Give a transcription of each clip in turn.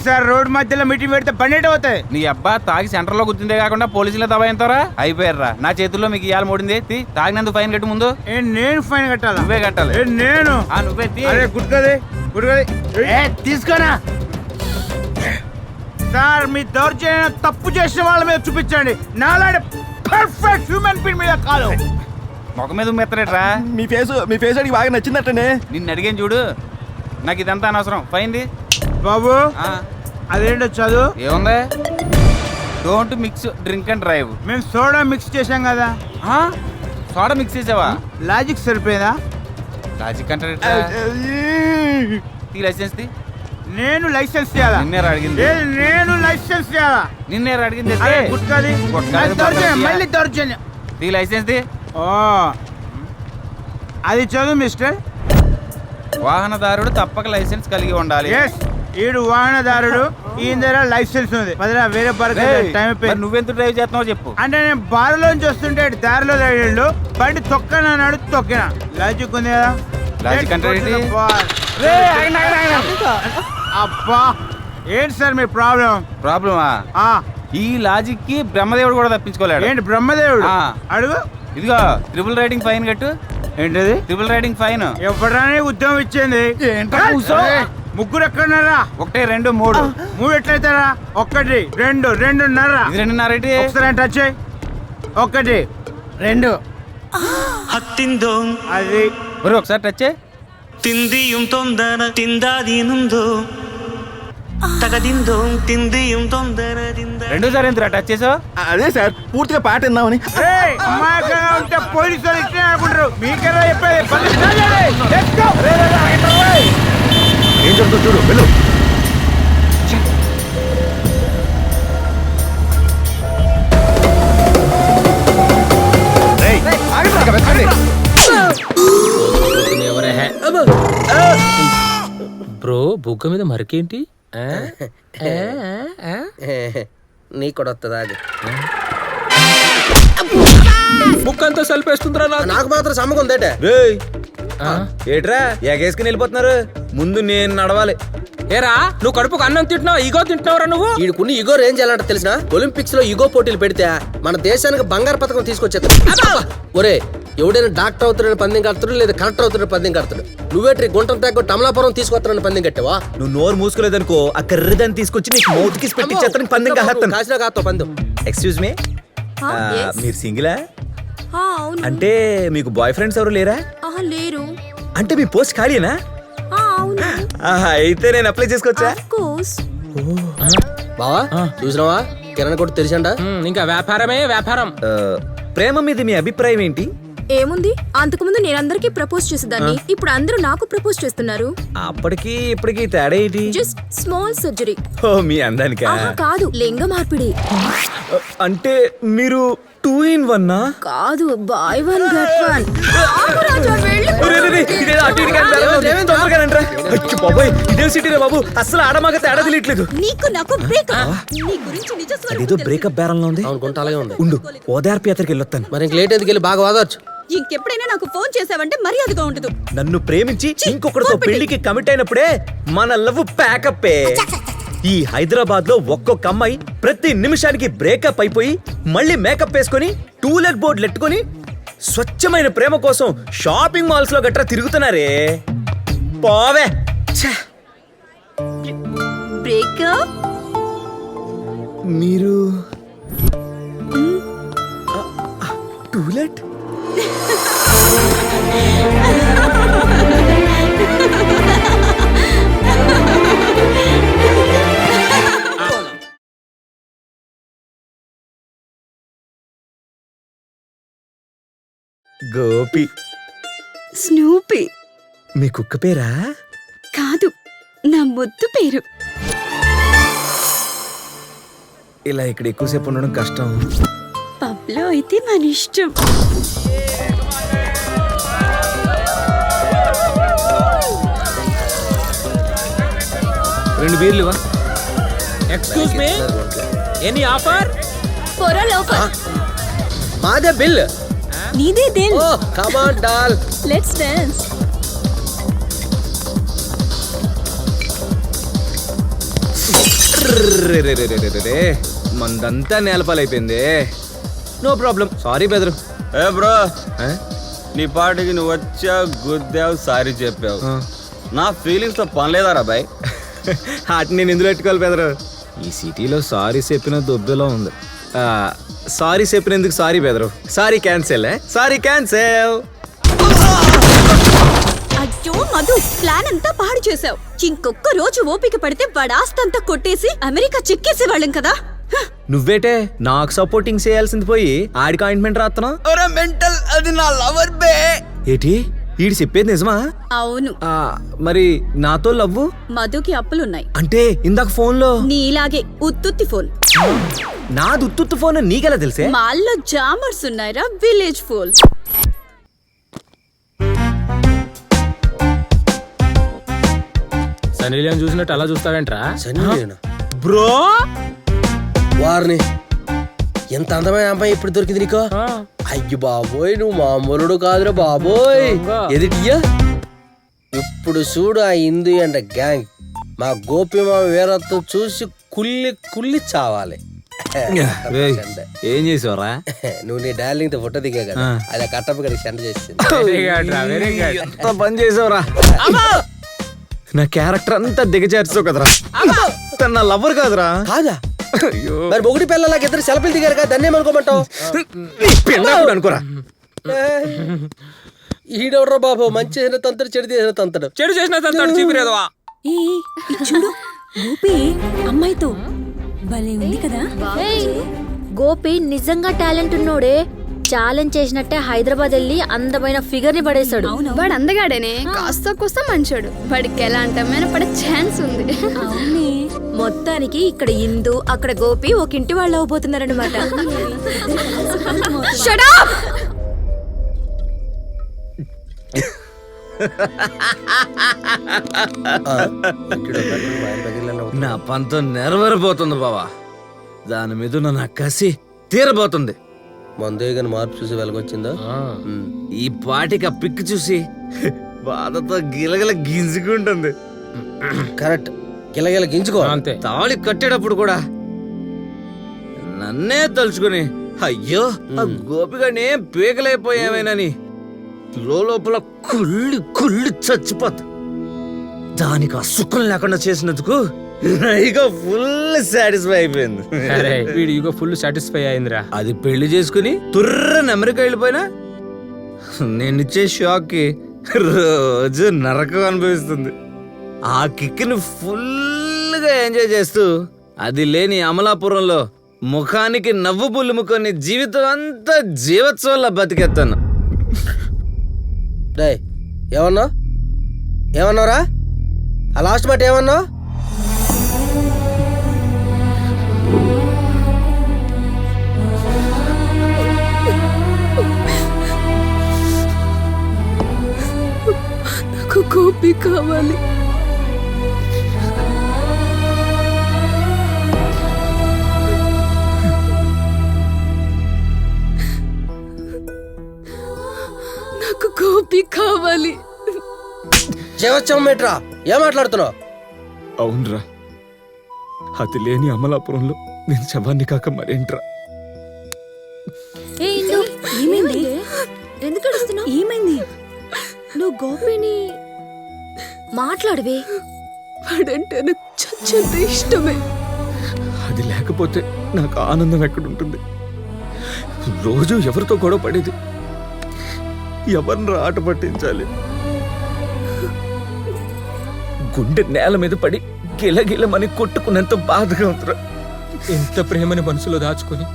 Sir road మధ్యలో meeting పెడితే బండి అవుతాయి. నీ అబ్బా తాగి సెంటర్ లో గుర్తుందే కాకుండా పోలీసులు దబాయింతారా అయిపోయారా. నా చేతుల్లో మీకు ఇవాళ మూడింది తాగినందుకు ఫైన్ కట్టు ముందు. నేను ఫైన్ కట్టాలి? నువ్వే కట్టాలి. నేను నువ్వే గుడ్గది తీసుకోనా సార్. మీ దౌర్జన్యం తప్పు చేసిన వాళ్ళ మీద చూపించండి, నాలాంటి పర్ఫెక్ట్ హ్యూమన్ బీయింగ్ మీద కాదు. మొఖం మీద ఉమ్మెత్తరేట్రా? మీ ఫేస్ అడిగి బాగా నచ్చిందటనే. నిన్ను అడిగాను చూడు, నాకు ఇదంతా అనవసరం. ఫైన్ది బాబు. అదేంటో చదువు ఏముంది? Don't mix drink and drive. మేము సోడా మిక్స్ చేసాం కదా. సోడా మిక్స్ చేసావా? లాజిక్ సరిపోయిందా? లాజిక్ అంటే లైసెన్స్ ది. నేను లైసెన్స్ చేయాలా? నిన్నేరా అడిగింది? నేను లైసెన్స్ చేయాలా? నిన్నేరా అడిగింది? మళ్ళీ దౌర్జన్యం. ది లైసెన్స్ ది. అది చదువు మిస్టర్. వాహనదారుడు తప్పక లైసెన్స్ కలిగి ఉండాలి. ఈడు వాహనదారుడు, ఈ దగ్గర లైసెన్స్ ఉంది. వేరే టైం. నువ్వెంత డ్రైవ్ చేస్తున్నావు చెప్పు. అంటే నేను బారులోంచి వస్తుంటే దారిలో రైళ్ళు బండి తొక్కనన్నాడు, తొక్కినా. లాజిక్ ఉంది కదా? లాజిక్ అంటే అబ్బా ఏంటి సార్ మీ ప్రాబ్లమా? ఈ లాజిక్ కి బ్రహ్మదేవుడు కూడా తప్పించుకోలేడు. ఏంటి బ్రహ్మదేవుడు? అడుగు. ఇదిగో ట్రిపుల్ రైడింగ్ ఫైన్ కట్టు. ఏంటది? Triple riding fine. ఎవరానే ఉద్యమం ఇచ్చింది? ముగ్గురు ఎక్కడున్నారా? 1, 2, 3. 3 ఎట్లయితారా? 1, 2, 2.5. 2.5 ఒకసారి టచ్ చేయి. 1, 2 అది ఒకసారి టచ్ చేయి. తిందియం తొందర తిందాదీనుందో తగదిందో తిందియం తొందర రెండోసారి ఎందుకు టచ్ చేసావు? అదే సార్ పూర్తిగా పాట విందామని. అమాయకంగా ఉంటే పోలీసులు ఇట్లా అనుకుంటారు. మీకెలా చెప్పేది? ఏం జరుగుతుంది చూడు, వెళ్ళు. బ్రో బుగ్గ మీద మరకేంటి? నీకు కూడా వస్తుందా? బుక్ అంతా సలిపేస్తుందిరా. నాకు మాత్రం సమ్మకం ఉందేటే. ఏట్రా ఎగేసుకుని వెళ్ళిపోతున్నారు? ముందు నేను నడవాలి. ఏరా నువ్వు కడుపుకు అన్నం తింటున్నావు, ఈగో తింటున్నావురా నువ్వు? వీడుకుని ఈగో రేంజ్ ఎలాంటి తెలిసిన? ఒలింపిక్స్ లో ఈగో పోటీలు పెడితే మన దేశానికి బంగారు పథకం తీసుకొచ్చేస్తాడు. ఒరే ఎవడైనా డాక్టర్ అవుతాడని పందెం కడతాడు, లేదా కలెక్టర్ అవుతాడని పందెం కడతాడు. నువ్వేట్రీ గుంటం తగ్గ అమలాపురం తీసుకొస్తాడని పందెం కట్టావా? నువ్వు నోరు మూసుకోలేదనుకో ఆ కర్రదాన్ని తీసుకొచ్చి నీకు మౌత్కి పెట్టించేస్తాను. పందెం కాసిన కాస్త పందెం. ఎక్స్క్యూజ్ మీ, మీరు సింగిలా? అంటే మీకు బాయ్ ఫ్రెండ్స్ ఎవరు లేరా? లేరు. అంటే మీ పోస్ట్ ఖాళీనా? అయితే నేను అప్లై చేసుకోవచ్చా? బావా చూసినావా, కిరణ్ కొట్టు తెలిసంట. ఇంకా వ్యాపారమే వ్యాపారం. ప్రేమ మీద మీ అభిప్రాయం ఏంటి? ఏముంది, అంతకుముందు నేను అందరికి ప్రపోజ్ చేసేదాన్ని, ఇప్పుడు అందరూ నాకు ప్రపోజ్ చేస్తున్నారు. అప్పటికి ఇప్పటికి తేడా ఏంటి? Just small surgery. ఓ మీ అందానికా? కాదు, లింగ మార్పిడి. అంటే మీరు 2 in 1 కాదు, buy 1 get 1. ఇదే సిటీరా బాబు, అసలు ఆడమాగ తేడా తెలియట్లేదు. నీకు నాకు బ్రేకప్. అదేదో బ్రేకప్ బేరంలో ఉంది. అనుకుంటా అలాగే ఉంది. ఉండు ఓదార్పు యాత్రకి వెళ్ళొస్తాను. మరి ఇంక లేట్ ఎందుకు వెళ్ళి బాగా వాదవచ్చు. ఇంకెప్పుడైనా నాకు ఫోన్ చేసావంటే మర్యాదగా ఉండదు. నన్ను ప్రేమించి ఇంకొకరితో పెళ్లికి కమిట్ అయినప్పుడే మన లవ్ ప్యాకప్. ఈ హైదరాబాద్ లో ఒక్కొక్క అమ్మాయి ప్రతి నిమిషానికి బ్రేకప్ అయిపోయి మళ్ళీ మేకప్ వేసుకొని టూలెట్ బోర్డులు ఎట్టుకొని స్వచ్ఛమైన ప్రేమ కోసం షాపింగ్ మాల్స్ లో గట్రా తిరుగుతున్నారే. పోవే బ్రేకప్. మీరు టూలెట్ గోపి. స్నూపీ. మీ కుక్క పేరా? కాదు, నా ముద్దు పేరు. ఇలా ఇక్కడ ఎక్కువసేపు ఉండడం కష్టం. పబ్లో అయితే మన ఇష్టం. రెండు బీర్లు. Excuse me, any offer? For all offer. మాదే బిల్. నీదే దిల్. Oh come on doll, let's dance. రే మందంతా నేలపాలైపోయింది. నో ప్రాబ్లం, సారీ బెదరు. ఏ బ్రో, నీ పాటికి నువ్వు వచ్చావు, గుద్దావు, సారీ చెప్పావు. నా ఫీలింగ్స్ తో పని లేదారా బాయ్? వాటిని నేను ఎందులో పెట్టుకోవాలి బెదరు? ఈ సిటీలో సారీ చెప్పిన దొబ్బెలో ఉంది. సారీ చెప్పినందుకు సారీ బెదరు. Sorry cancel, sorry cancel. అయ్యో మధు, ప్లాన్ అంతా పాడు చేసావు. ఇంకొక్క రోజు ఓపిక పడితే వడాస్తంతా కొట్టేసి అమెరికా చెక్కేసే వాళ్ళం కదా. నువ్వేటే నాకు సపోర్టింగ్ చేయాల్సింది పోయి ఆడికి ఆయింట్మెంట్ రాస్తున్నావు. మెంటల్, అది నా లవర్ బే. ఏటి ఈడు చెప్పేది నిజమా? అవును. మరి నాతో లవ్వు మధుకి అప్పులున్నాయి. అంటే ఇందాక ఫోన్ లో నీలాగే ఉత్తుత్తి ఫోన్. నా దుత్తుత్తు ఫోన్ నీకెలా తెలిసే? మాల్లో జామర్స్ ఉన్నాయిరా, విలేజ్ ఫోన్. సనీలియన్ చూసినట్టు అలా చూస్తావేంట్రా? బ్రో వారిని ఎంత అందమైన అమ్మాయి ఇప్పుడు దొరికింది నీకో. అయ్యి బాబోయ్, నువ్వు మామూలుడు కాదురా బాబోయ్. ఎదిటియ్యా ఇప్పుడు చూడు, ఆ హిందూ అండ్ గ్యాంగ్ మా గోపి మా వీరత్వం చూసి కుల్లి కుల్లి చావాలి. ఏం చేసావరా? నువ్వు నీ డార్లింగ్ తో ఫోటో దిగా కదా, అది కట్టప్ప గడికి సెండ్ చేసింది. ఎంత పని చేసావురా? నా క్యారెక్టర్ అంతా దిగజార్చావు కదరా. తన నా లవర్ కాదురా. కాదా? మరి మొగుడి పిల్లలకి ఇద్దరు సెల్ఫీలు దిగారు కదా, దాన్ని ఏమనుకోమంటావు? అనుకోరా. ఈడెవడ్రా బాబు, మంచి చేసిన తంతుడు, చెడు చేసిన తంతుడు. చెడు చేసిన తంతాడు చీపిరేదవా. చూడు గోపి అమ్మాయితో భలే ఉంది కదా. గోపి నిజంగా టాలెంట్ ఉన్నోడే. ఛాలెంజ్ చేసినట్టే హైదరాబాద్ వెళ్ళి అందమైన ఫిగర్ ని పడేశాడు. వాడు అందగాడేనే, కాస్త కోస్త మంచోడు. వాడికి ఎలాంటి అమ్మాయినా పడే ఛాన్స్ ఉంది. మొత్తానికి ఇక్కడ ఇందు, అక్కడ గోపి ఒక ఇంటి వాళ్ళు అవ్వబోతున్నారనమాట. నా పంతం నెరవేరబోతుంది బావా. దాని మీద నా కసి తీరబోతుంది. మందు కానీ మార్పు చూసి వెలగొచ్చిందా? ఈ పాటికి ఆ పిక్ చూసి బాధతో గిలగల గింజుకుంటుంది. కరెక్ట్, గిలగిల గించుకో. అంతే. తాళి కట్టేటప్పుడు కూడా నన్నే తలుచుకుని అయ్యో ఆ గోపిగాడిని ఏం పీకలైపోయామేనని లోపల కుళ్ళి కుళ్ళి చచ్చిపోతా. దానికి ఆ సుఖం లేకుండా చేసినందుకు ఇక ఫుల్ సాటిస్ఫై అయిపోయింది. వీడు ఇగో ఫుల్ సాటిస్ఫై అయిందిరా. అది పెళ్లి చేసుకుని తుర్రని అమెరికా వెళ్ళిపోయినా నేనిచ్చే షాక్ కి రోజు నరకం అనుభవిస్తుంది. ఆ కిక్ని ఫుల్ గా ఎంజాయ్ చేస్తూ అది లేని అమలాపురంలో ముఖానికి నవ్వు పులుముకొని జీవితం అంతా జీవోత్సవంలా బతికేస్తాను. డే ఏమన్నా ఏమన్నారా? ఆ లాస్ట్ మాట ఏమన్నా? నాకు గోపి కావాలి. నాకు గోపి కావాలి. జీవోత్సవం ఏంట్రా? ఏం మాట్లాడుతున్నావు? అవునరా, అది లేని అమలాపురంలో నేను శవాన్ని కాక మరేంట్రా. ఏమైంది? ఎందుకు అడుస్తున్నావు? ఏమైంది? నువ్వు గోపిని మాట్లాడవే. వాడంటే నాకు చచ్చంత ఇష్టమే. అది లేకపోతే నాకు ఆనందం ఎక్కడుంటుంది? రోజు ఎవరితో గొడవ పడేది, ఎవరిని ఆట పట్టించాలి. గుండె నేల మీద పడి గిలగిలమని కొట్టుకున్నంత బాధగా ఉందిరా. ఇంత ప్రేమని మనసులో దాచుకొని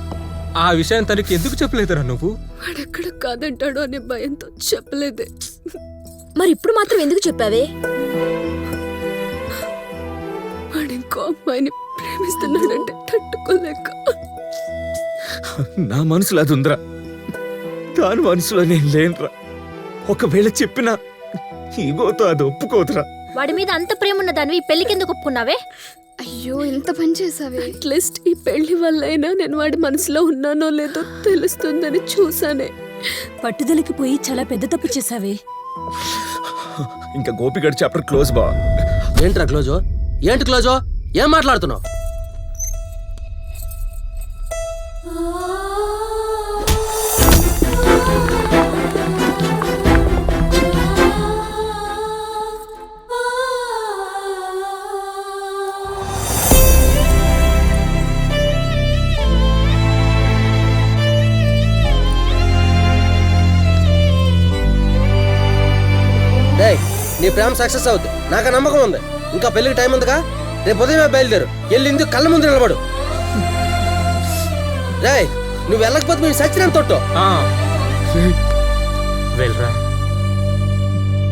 ఆ విషయం తనకి ఎందుకు చెప్పలేదురా నువ్వు? వాడెక్కడ కాదంటాడో అనే భయంతో చెప్పలేదే. మరి ఇప్పుడు మాత్రం ఎందుకు చెప్పావే? వాడు ఇంకో అమ్మాయిని ప్రేమిస్తున్నాడంటే తట్టుకోలేక. నా మనసులో అది ఉందిరా, దాని మనసులో నేను లేనురా. ఒకవేళ చెప్పినా ఈగోతో అది ఒప్పుకోదురా. వాడి మీద అంత ప్రేమ ఉన్న దానివి పెళ్లికి ఎందుకు ఒప్పుకున్నావే? అయ్యో, ఎంత పని చేసావే. అట్లీస్ట్ ఈ పెళ్లి వల్లైనా నేను వాడి మనసులో ఉన్నానో లేదో తెలుస్తుందని చూసానే. పట్టుదలకి పోయి చాలా పెద్ద తప్పు చేసావే. ఇంకా గోపిగడ్ చాప్టర్ క్లోజ్ బా. ఏంట్రా క్లోజో? ఏంటి క్లోజో? ఏం మాట్లాడుతున్నావు? నీ ప్రేమ సక్సెస్ అవుద్ది నాకు నమ్మకం ఉంది ఇంకా పెళ్లికి టైం ఉందిగా రేపు ఉదయమే బయలుదేరు వెళ్ళింది కళ్ళ ముందు నిలబడు రాయ్ నువ్వు వెళ్ళకపోతే మేము సచ్చినంత తొట్టు వెళ్ళరా